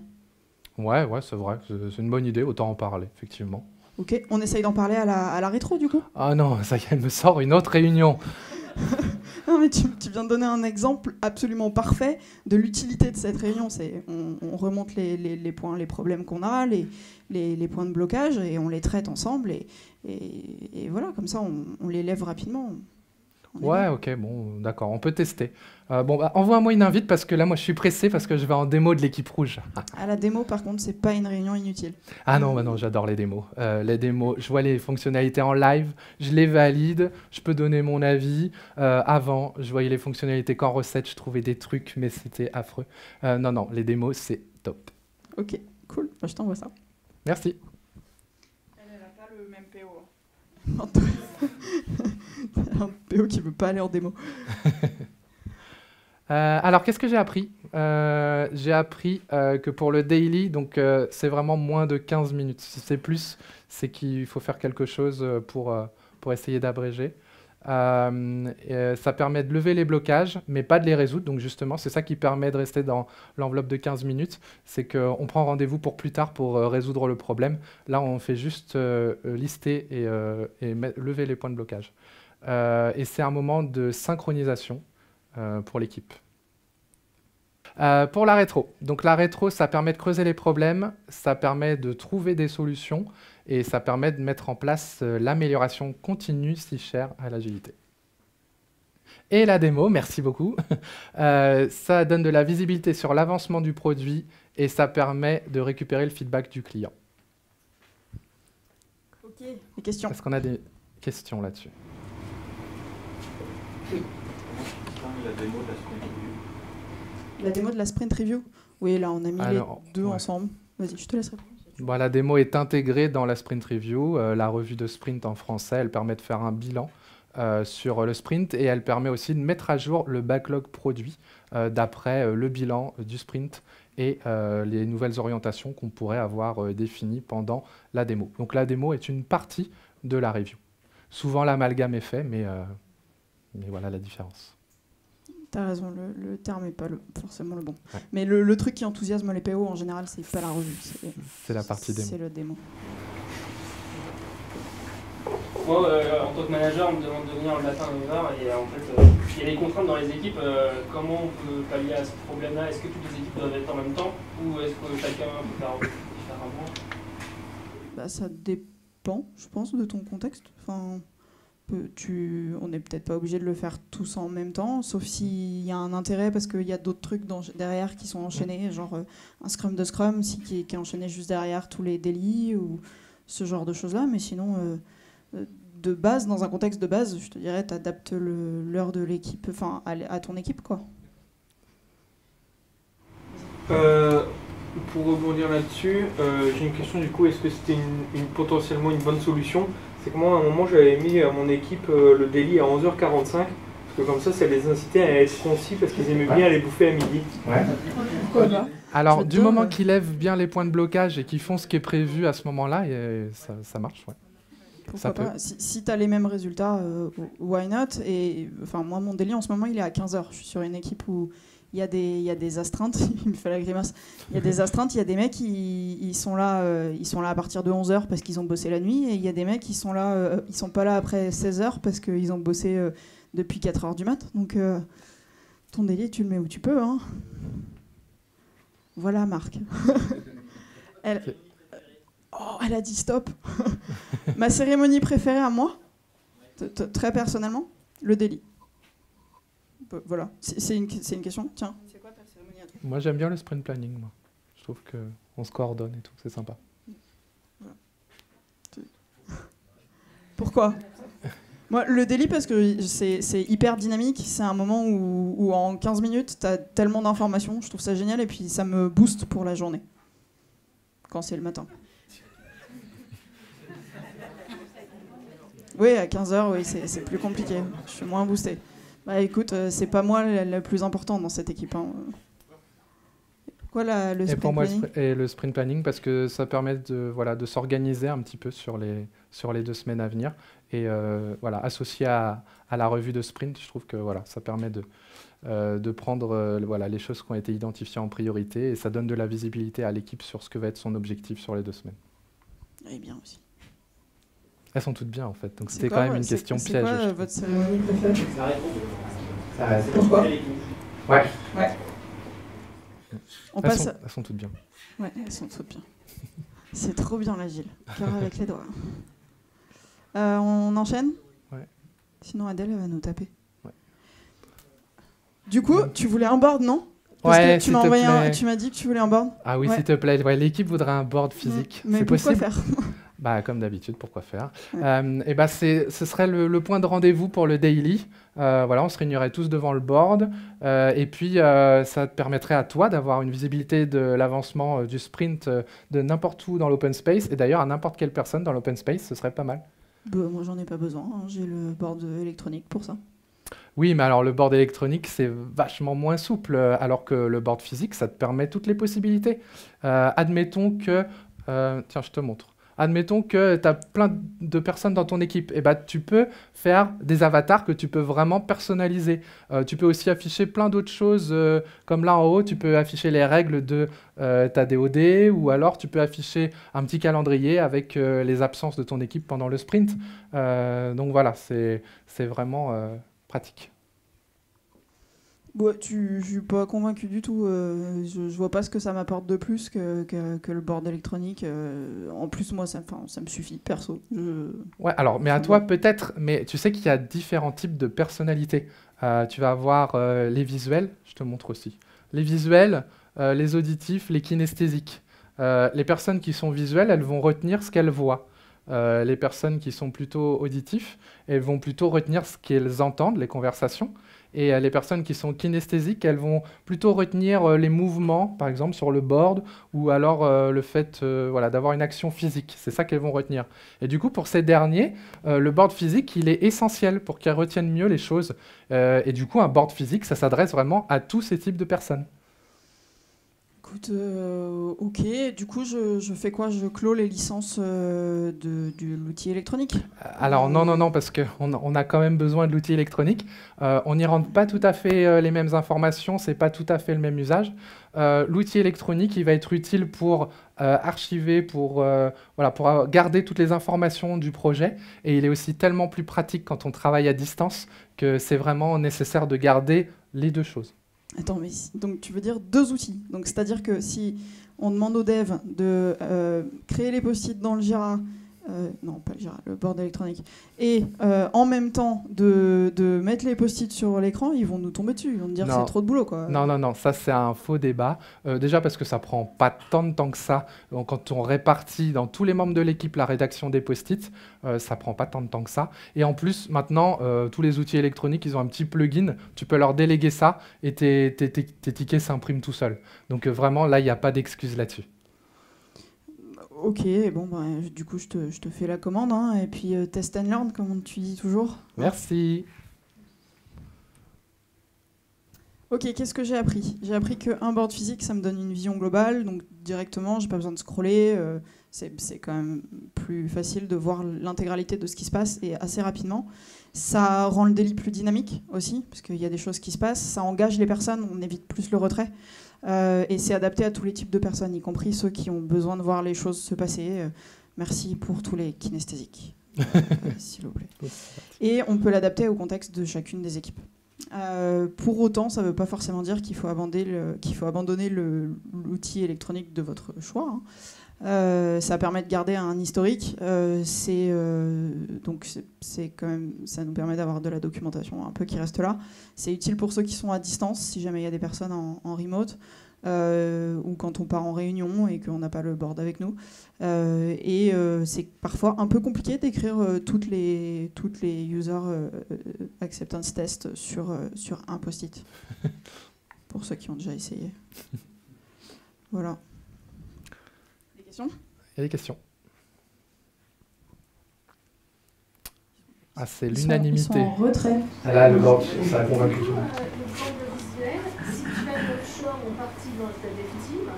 Ouais, c'est vrai, c'est une bonne idée, autant en parler, effectivement. Ok, on essaye d'en parler à la rétro du coup. Ah non, ça y est, elle me sort une autre réunion. Non mais tu viens de donner un exemple absolument parfait de l'utilité de cette réunion. On remonte les points, les problèmes qu'on a, les points de blocage et on les traite ensemble et voilà, comme ça on les lève rapidement. Ouais, ok, bon, d'accord, on peut tester. Bon, bah, envoie-moi une invite parce que là, moi, je suis pressé parce que je vais en démo de l'équipe rouge. Ah, la démo, par contre, c'est pas une réunion inutile. Ah non, bah non, j'adore les démos. Les démos, je vois les fonctionnalités en live, je les valide, je peux donner mon avis. Avant, je voyais les fonctionnalités qu'en recette, je trouvais des trucs, mais c'était affreux. Non, les démos, c'est top. Ok, cool, bah, je t'envoie ça. Merci. Elle n'a pas le même PO. Un PO qui veut pas aller en démo. Alors, qu'est-ce que j'ai appris ? J'ai appris que pour le daily, donc c'est vraiment moins de 15 minutes. Si c'est plus, c'est qu'il faut faire quelque chose pour essayer d'abréger. Ça permet de lever les blocages, mais pas de les résoudre. Donc justement, c'est ça qui permet de rester dans l'enveloppe de 15 minutes. C'est qu'on prend rendez-vous pour plus tard pour résoudre le problème. Là, on fait juste lister et lever les points de blocage. Et c'est un moment de synchronisation pour l'équipe. Pour la rétro. Donc la rétro, ça permet de creuser les problèmes, ça permet de trouver des solutions et ça permet de mettre en place l'amélioration continue si chère à l'agilité. Et la démo, merci beaucoup. Ça donne de la visibilité sur l'avancement du produit et ça permet de récupérer le feedback du client. Ok, des questions. Est-ce qu'on a des questions là-dessus ? La démo de la sprint review. La démo de la sprint review ? Oui, là, on a mis les deux ensemble. Vas-y, je te laisse répondre. Bon, la démo est intégrée dans la sprint review. La revue de sprint en français, elle permet de faire un bilan sur le sprint et elle permet aussi de mettre à jour le backlog produit d'après le bilan du sprint et les nouvelles orientations qu'on pourrait avoir définies pendant la démo. Donc la démo est une partie de la review. Souvent l'amalgame est fait, mais voilà la différence. T'as raison, le terme n'est pas forcément le bon. Ouais. Mais le truc qui enthousiasme les PO en général, c'est pas la revue. C'est la partie démo. C'est le démo. Moi, en tant que manager, on me demande de venir le matin à 9h et en fait, il y a des contraintes dans les équipes. Comment on peut pallier à ce problème-là? Est-ce que toutes les équipes doivent être en même temps ou est-ce que chacun peut faire différemment? Bah, ça dépend, je pense, de ton contexte. Enfin, on n'est peut-être pas obligé de le faire tous en même temps, sauf s'il y a un intérêt parce qu'il y a d'autres trucs derrière qui sont enchaînés, genre un scrum de scrum qui est enchaîné juste derrière tous les délits ou ce genre de choses-là. Mais sinon, de base, dans un contexte de base, je te dirais, tu adaptes l'heure de l'équipe, enfin à ton équipe, quoi. Pour rebondir là-dessus, j'ai une question du coup, est-ce que c'était potentiellement une bonne solution? C'est que moi à un moment j'avais mis à mon équipe le daily à 11h45, parce que comme ça les incitait à être concis parce qu'ils aimaient bien aller bouffer à midi. Ouais. Alors du moment qu'ils lèvent bien les points de blocage et qu'ils font ce qui est prévu à ce moment-là, ça marche. Ouais. Pourquoi pas. Si tu as les mêmes résultats, why not? Et enfin, moi, mon daily en ce moment, il est à 15h. Je suis sur une équipe où il y a des astreintes. Il me fait la grimace. Il y a des astreintes, il y a des mecs qui ils sont là à partir de 11h parce qu'ils ont bossé la nuit. Et il y a des mecs qui sont là, ils sont pas là après 16h parce qu'ils ont bossé depuis 4h du mat. Donc, ton daily, tu le mets où tu peux. Hein. Voilà, Marc. Elle a dit stop. Ma cérémonie préférée à moi, très personnellement, le daily. Voilà, c'est une question. Tiens, c'est quoi ta cérémonie à toi? Moi, j'aime bien le sprint planning. Moi. Je trouve qu'on se coordonne et tout, c'est sympa. Voilà. Pourquoi? Moi, le daily, parce que c'est hyper dynamique. C'est un moment où en 15 minutes, tu as tellement d'informations. Je trouve ça génial et puis ça me booste pour la journée. Quand c'est le matin. Oui, à 15h, oui, c'est plus compliqué. Je suis moins boostée. Bah écoute, c'est pas moi la plus importante dans cette équipe. Hein. Pourquoi le sprint planning? Et le sprint planning, parce que ça permet de s'organiser un petit peu sur les 2 semaines à venir. Et associé à la revue de sprint, je trouve que ça permet de prendre les choses qui ont été identifiées en priorité et ça donne de la visibilité à l'équipe sur ce que va être son objectif sur les 2 semaines. Et bien aussi. Elles sont toutes bien en fait, donc c'était quand même une question piège. C'est quoi votre cérémonie préférée? Pourquoi? Ouais. Elles sont toutes bien. Ouais, elles sont toutes bien. C'est trop bien l'agile. Cœur avec les doigts. On enchaîne? Ouais. Sinon Adèle elle va nous taper. Ouais. Du coup, tu voulais un board, non? Parce que tu m'as dit que tu voulais un board. Ah oui, s'il te plaît. Ouais, l'équipe voudrait un board physique. Mais pourquoi faire? Comme d'habitude, pourquoi faire? Ce serait le point de rendez-vous pour le daily. On se réunirait tous devant le board. Et puis, ça te permettrait à toi d'avoir une visibilité de l'avancement du sprint de n'importe où dans l'open space. Et d'ailleurs, à n'importe quelle personne dans l'open space, ce serait pas mal. Moi, j'en ai pas besoin. Hein. J'ai le board électronique pour ça. Oui, mais alors le board électronique, c'est vachement moins souple, alors que le board physique, ça te permet toutes les possibilités. Admettons que... tiens, je te montre. Admettons que tu as plein de personnes dans ton équipe. Et tu peux faire des avatars que tu peux vraiment personnaliser. Tu peux aussi afficher plein d'autres choses. Comme là en haut, tu peux afficher les règles de ta DOD ou alors tu peux afficher un petit calendrier avec les absences de ton équipe pendant le sprint. Donc voilà, c'est vraiment pratique. Ouais, je suis pas convaincu du tout. Je vois pas ce que ça m'apporte de plus que le board électronique. En plus, moi, ça me suffit, perso. Ouais, alors, mais à toi, peut-être, mais tu sais qu'il y a différents types de personnalités. Tu vas avoir les visuels, je te montre aussi. Les visuels, les auditifs, les kinesthésiques. Les personnes qui sont visuelles, elles vont retenir ce qu'elles voient. Les personnes qui sont plutôt auditifs, elles vont plutôt retenir ce qu'elles entendent, les conversations. Et les personnes qui sont kinesthésiques, elles vont plutôt retenir les mouvements, par exemple sur le board, ou alors le fait d'avoir une action physique. C'est ça qu'elles vont retenir. Et du coup, pour ces derniers, le board physique, il est essentiel pour qu'elles retiennent mieux les choses. Et du coup, un board physique, ça s'adresse vraiment à tous ces types de personnes. Écoute, ok. Du coup, je fais quoi? Je clôt les licences de l'outil électronique? Alors non, parce qu'on a quand même besoin de l'outil électronique. On n'y rentre pas tout à fait les mêmes informations, c'est pas tout à fait le même usage. L'outil électronique, il va être utile pour archiver, pour garder toutes les informations du projet. Et il est aussi tellement plus pratique quand on travaille à distance que c'est vraiment nécessaire de garder les deux choses. Attends, mais donc tu veux dire 2 outils. Donc c'est-à-dire que si on demande aux devs de créer les post-it dans le Jira, non, pas le Jira, le board électronique, et en même temps de mettre les post-it sur l'écran, ils vont nous tomber dessus, ils vont nous dire c'est trop de boulot, quoi. Non, ça c'est un faux débat. Déjà parce que ça prend pas tant de temps que ça. Donc, quand on répartit dans tous les membres de l'équipe la rédaction des post-it, ça prend pas tant de temps que ça. Et en plus, maintenant, tous les outils électroniques, ils ont un petit plugin. Tu peux leur déléguer ça et tes tickets s'impriment tout seuls. Donc vraiment, là, il n'y a pas d'excuse là-dessus. Ok, bon, bah, du coup, je te fais la commande, hein, et puis test and learn, comme tu dis toujours. Merci. Ok, qu'est-ce que j'ai appris? J'ai appris qu'un board physique, ça me donne une vision globale, donc directement, j'ai pas besoin de scroller. C'est quand même plus facile de voir l'intégralité de ce qui se passe et assez rapidement. Ça rend le daily plus dynamique aussi, parce qu'il y a des choses qui se passent. Ça engage les personnes, on évite plus le retrait. Et c'est adapté à tous les types de personnes, y compris ceux qui ont besoin de voir les choses se passer. Merci pour tous les kinesthésiques, s'il vous plaît. Et on peut l'adapter au contexte de chacune des équipes. Pour autant, ça ne veut pas forcément dire qu'il faut abandonner l'outil électronique de votre choix, hein. Ça permet de garder un historique. Donc quand même, ça nous permet d'avoir de la documentation un peu qui reste là. C'est utile pour ceux qui sont à distance, si jamais il y a des personnes en remote, ou quand on part en réunion et qu'on n'a pas le board avec nous. C'est parfois un peu compliqué d'écrire toutes les user acceptance tests sur un post-it. Pour ceux qui ont déjà essayé. Voilà. Il y a des questions. Ah, c'est l'unanimité. Ils sont en retrait. Là, le board, ça a convaincu tout le monde. Le board visuel, si tu vas de offshore en partie dans ta dev team,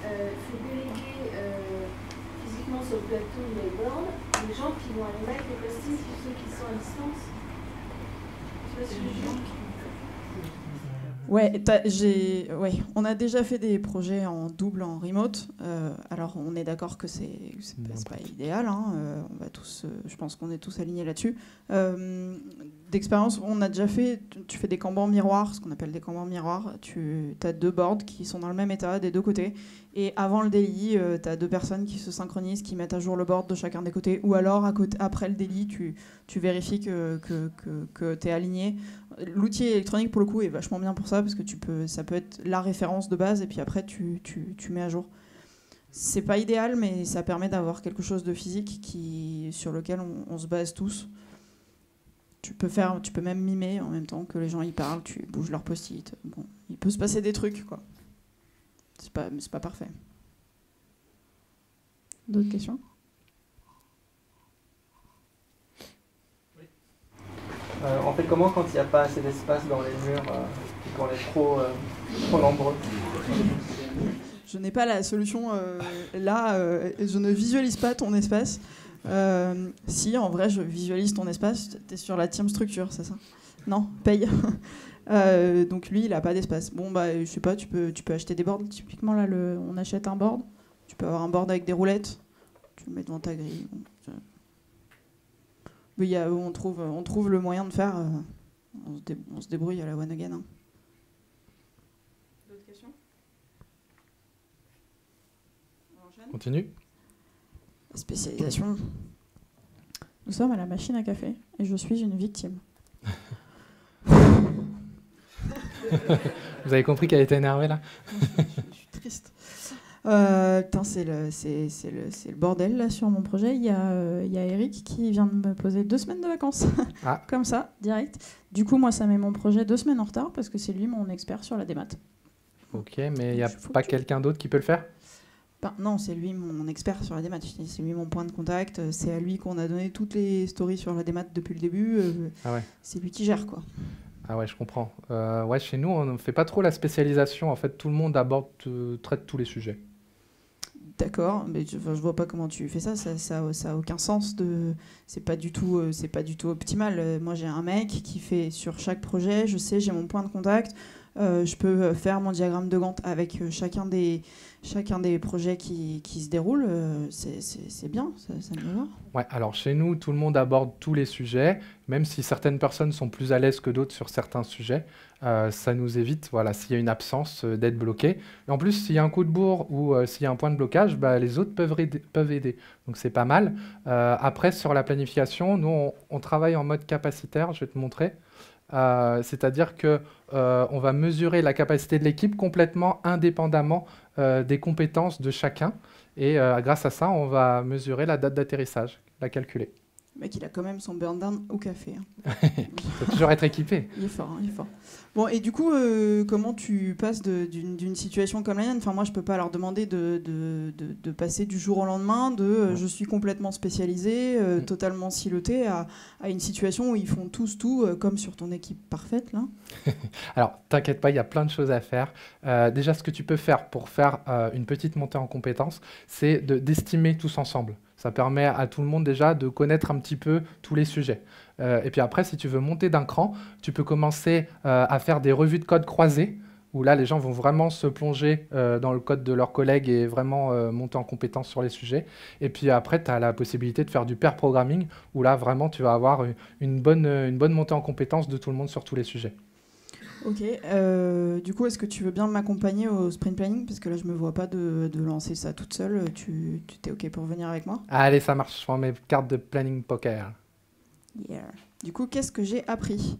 il faut déléguer physiquement sur le plateau les boards les gens qui vont aller mettre les post-it pour ceux qui sont à distance. Tu vois ce que je veux dire? Ouais, on a déjà fait des projets en double, en remote. Alors, on est d'accord que c'est pas idéal. Hein. On va tous, je pense qu'on est tous alignés là-dessus. D'expérience, on a déjà fait. Tu fais des Kanban miroirs, ce qu'on appelle des Kanban miroirs. Tu as deux boards qui sont dans le même état des deux côtés. Et avant le daily, tu as deux personnes qui se synchronisent, qui mettent à jour le board de chacun des côtés. Ou alors, après le daily, tu vérifies que tu es aligné. L'outil électronique, pour le coup, est vachement bien pour ça, parce que ça peut être la référence de base, et puis après, tu mets à jour. C'est pas idéal, mais ça permet d'avoir quelque chose de physique sur lequel on se base tous. Tu peux même mimer en même temps que les gens y parlent, tu bouges leur post-it. Bon, il peut se passer des trucs, quoi. C'est pas parfait. D'autres questions ? On fait comment quand il n'y a pas assez d'espace dans les murs et qu'on est trop nombreux? Je n'ai pas la solution là, je ne visualise pas ton espace. Si, en vrai, je visualise ton espace, tu es sur la team structure, c'est ça? Non, paye. Donc lui, il n'a pas d'espace. Bon, bah, je sais pas, tu peux acheter des boards. Typiquement, là, on achète un board. Tu peux avoir un board avec des roulettes. Tu le mets devant ta grille. Mais on trouve le moyen de faire. On se débrouille à la one again. Hein. D'autres questions? Continue. Spécialisation. Nous sommes à la machine à café et je suis une victime. Vous avez compris qu'elle était énervée là? Je suis triste. Putain, c'est le bordel là sur mon projet. Il y a Eric qui vient de me poser 2 semaines de vacances. Ah. Comme ça, direct. Du coup, moi, ça met mon projet 2 semaines en retard parce que c'est lui mon expert sur la démat. Ok, mais il n'y a pas quelqu'un d'autre qui peut le faire? Non, c'est lui mon expert sur la démat. C'est lui mon point de contact. C'est à lui qu'on a donné toutes les stories sur la démat depuis le début. Ah ouais. C'est lui qui gère, quoi. Ah ouais, je comprends. Ouais, chez nous, on ne fait pas trop la spécialisation. En fait, tout le monde traite tous les sujets. D'accord, mais je vois pas comment tu fais ça. Ça a aucun sens. C'est pas du tout optimal. Moi, j'ai un mec qui fait sur chaque projet. Je sais, j'ai mon point de contact. Je peux faire mon diagramme de Gantt avec chacun des projets qui se déroulent. C'est bien, ça me va. Ouais, alors chez nous, tout le monde aborde tous les sujets, même si certaines personnes sont plus à l'aise que d'autres sur certains sujets. Ça nous évite, voilà, s'il y a une absence, d'être bloqué. Et en plus, s'il y a un coup de bourre ou s'il y a un point de blocage, bah, les autres peuvent aider. Donc c'est pas mal. Après, sur la planification, nous, on travaille en mode capacitaire, je vais te montrer. C'est-à-dire qu'on va mesurer la capacité de l'équipe complètement indépendamment des compétences de chacun. Et grâce à ça, on va mesurer la date d'atterrissage, la calculer. Le mec, il a quand même son burn down au café. Hein. Il faut toujours être équipé. Il est fort, il est fort. Bon, et du coup, comment tu passes d'une situation comme la mienne? Enfin, moi, je peux pas leur demander de passer du jour au lendemain je suis complètement spécialisé, totalement siloté, à une situation où ils font tous tout, comme sur ton équipe parfaite, là. Alors, t'inquiète pas, il y a plein de choses à faire. Déjà, ce que tu peux faire pour faire une petite montée en compétences, c'est d'estimer tous ensemble. Ça permet à tout le monde déjà de connaître un petit peu tous les sujets. Et puis après, si tu veux monter d'un cran, tu peux commencer à faire des revues de code croisées, où là, les gens vont vraiment se plonger dans le code de leurs collègues et vraiment monter en compétence sur les sujets. Et puis après, tu as la possibilité de faire du pair programming, où là, vraiment, tu vas avoir une bonne montée en compétence de tout le monde sur tous les sujets. Ok, du coup, est-ce que tu veux bien m'accompagner au sprint planning? Parce que là, je me vois pas de lancer ça toute seule. Tu t'es ok pour venir avec moi? Allez, ça marche, je prends mes cartes de planning poker. Yeah. Du coup, qu'est-ce que j'ai appris?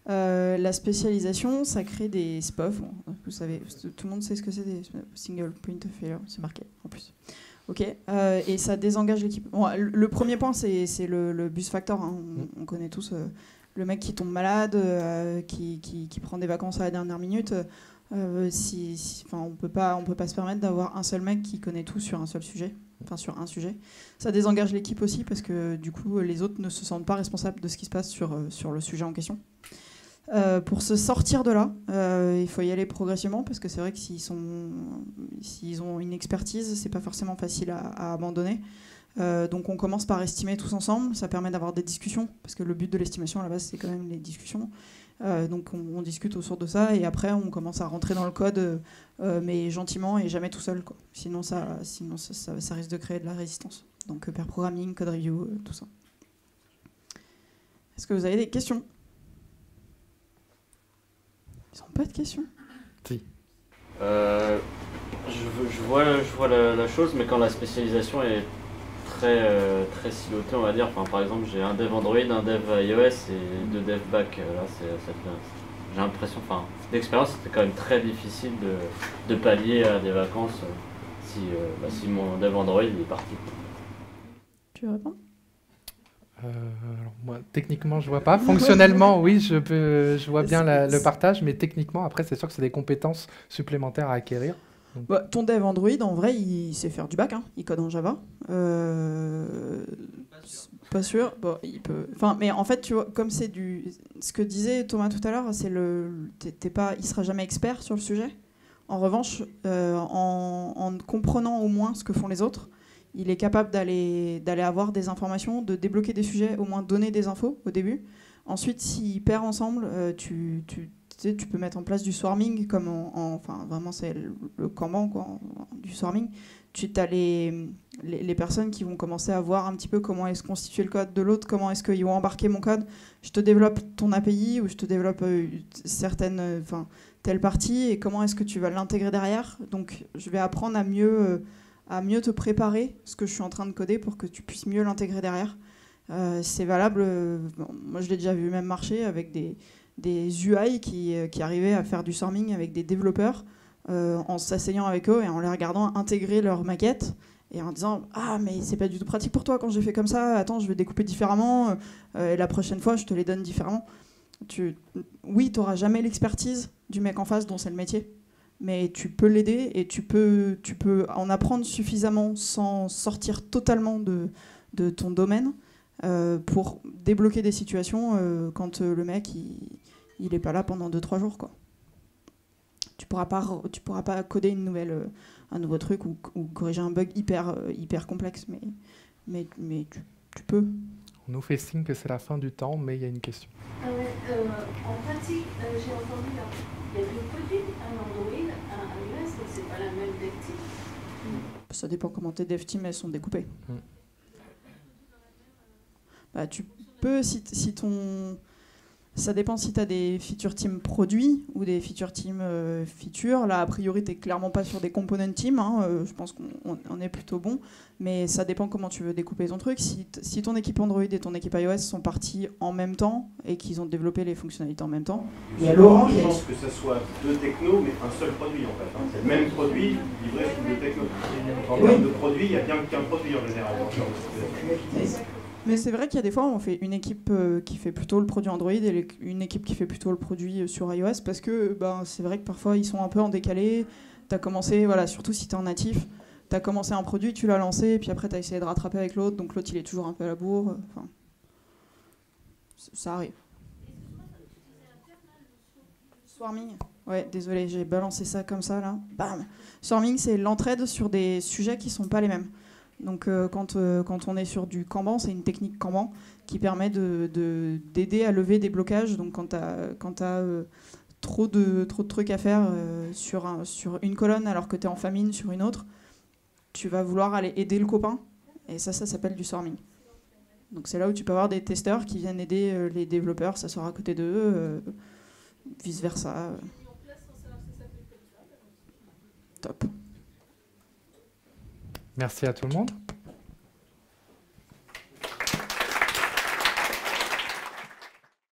La spécialisation, ça crée des SPOF. Bon, vous savez, tout le monde sait ce que c'est des single point of failure, c'est marqué en plus. Ok, et ça désengage l'équipe. Bon, le premier point, c'est le bus factor. Hein. On connaît tous le mec qui tombe malade, qui prend des vacances à la dernière minute. On peut pas se permettre d'avoir un seul mec qui connaît tout sur un seul sujet. Enfin, sur un sujet. Ça désengage l'équipe aussi parce que du coup, les autres ne se sentent pas responsables de ce qui se passe sur le sujet en question. Pour se sortir de là, il faut y aller progressivement parce que c'est vrai que s'ils ont une expertise, c'est pas forcément facile à abandonner. Donc on commence par estimer tous ensemble, ça permet d'avoir des discussions parce que le but de l'estimation à la base c'est quand même les discussions. Donc on discute autour de ça et après on commence à rentrer dans le code mais gentiment et jamais tout seul, quoi. Sinon ça risque de créer de la résistance. Donc pair programming, code review, tout ça. Est-ce que vous avez des questions? Ils n'ont pas de questions? Si. Je vois la chose, mais quand la spécialisation est très silotée, on va dire. Enfin, par exemple, j'ai un dev Android, un dev iOS et deux dev back. Là, j'ai l'impression, d'expérience, c'était quand même très difficile de pallier à des vacances si mon dev Android est parti. Tu veux répondre? Alors moi, techniquement, je vois pas. Fonctionnellement, oui, je vois bien le partage, mais techniquement, après, c'est sûr que c'est des compétences supplémentaires à acquérir. Bah, ton dev Android, en vrai, il sait faire du back, hein. Il code en Java. Pas sûr. Bon, il peut. Enfin, mais en fait, tu vois, comme c'est ce que disait Thomas tout à l'heure, c'est il sera jamais expert sur le sujet. En revanche, en comprenant au moins ce que font les autres, il est capable d'aller avoir des informations, de débloquer des sujets, au moins donner des infos au début. Ensuite, s'ils pairent ensemble, tu peux mettre en place du swarming, comme enfin, vraiment, c'est le Kanban, quoi, du swarming. Tu as les personnes qui vont commencer à voir un petit peu comment est-ce constituer le code de l'autre, comment est-ce qu'ils vont embarquer mon code. Je te développe ton API ou je te développe telle partie et comment est-ce que tu vas l'intégrer derrière. Donc, je vais apprendre à mieux te préparer ce que je suis en train de coder pour que tu puisses mieux l'intégrer derrière. C'est valable. Moi, je l'ai déjà vu même marcher avec des UI qui arrivaient à faire du swarming avec des développeurs en s'asseyant avec eux et en les regardant intégrer leur maquette et en disant « Ah, mais c'est pas du tout pratique pour toi quand j'ai fait comme ça. Attends, je vais découper différemment. Et la prochaine fois, je te les donne différemment. » Oui, tu n'auras jamais l'expertise du mec en face dont c'est le métier. Mais tu peux l'aider et tu peux en apprendre suffisamment sans sortir totalement de ton domaine pour débloquer des situations quand le mec il est pas là pendant 2-3 jours, quoi. Tu pourras pas coder un nouveau truc ou corriger un bug hyper complexe, mais tu peux. On nous fait signe que c'est la fin du temps, mais il y a une question. En pratique, j'ai entendu là. Il y a deux produits, un Android, un iOS, donc c'est pas la même dev team. Ça dépend comment tes dev teams elles sont découpées. Bah, tu peux, si ton... Ça dépend si tu as des feature team produits ou des feature team feature. Là, a priori, tu n'es clairement pas sur des component team. Hein, je pense qu'on est plutôt bon. Mais ça dépend comment tu veux découper ton truc. Si ton équipe Android et ton équipe iOS sont partis en même temps et qu'ils ont développé les fonctionnalités en même temps, il y a Laurent. Je pense que ce soit deux technos, mais un seul produit en fait. Hein. C'est le même produit livré sous deux technos. En termes de produit, il n'y a bien qu'un produit en général. Mais c'est vrai qu'il y a des fois, on fait une équipe qui fait plutôt le produit Android et une équipe qui fait plutôt le produit sur iOS parce que c'est vrai que parfois ils sont un peu en décalé. Tu as commencé, voilà, surtout si tu es en natif, tu as commencé un produit, tu l'as lancé, et puis après tu as essayé de rattraper avec l'autre, donc l'autre il est toujours un peu à la bourre. Enfin, ça arrive. Swarming. Ouais, désolé, j'ai balancé ça comme ça là. Bam. Swarming, c'est l'entraide sur des sujets qui sont pas les mêmes. Donc quand on est sur du Kanban, c'est une technique Kanban qui permet d'aider à lever des blocages. Donc quand tu as trop de trucs à faire sur une colonne alors que tu es en famine sur une autre, tu vas vouloir aller aider le copain. Et ça s'appelle du swarming. Donc c'est là où tu peux avoir des testeurs qui viennent aider les développeurs, s'asseoir à côté d'eux, vice-versa. Top. Merci à tout le monde.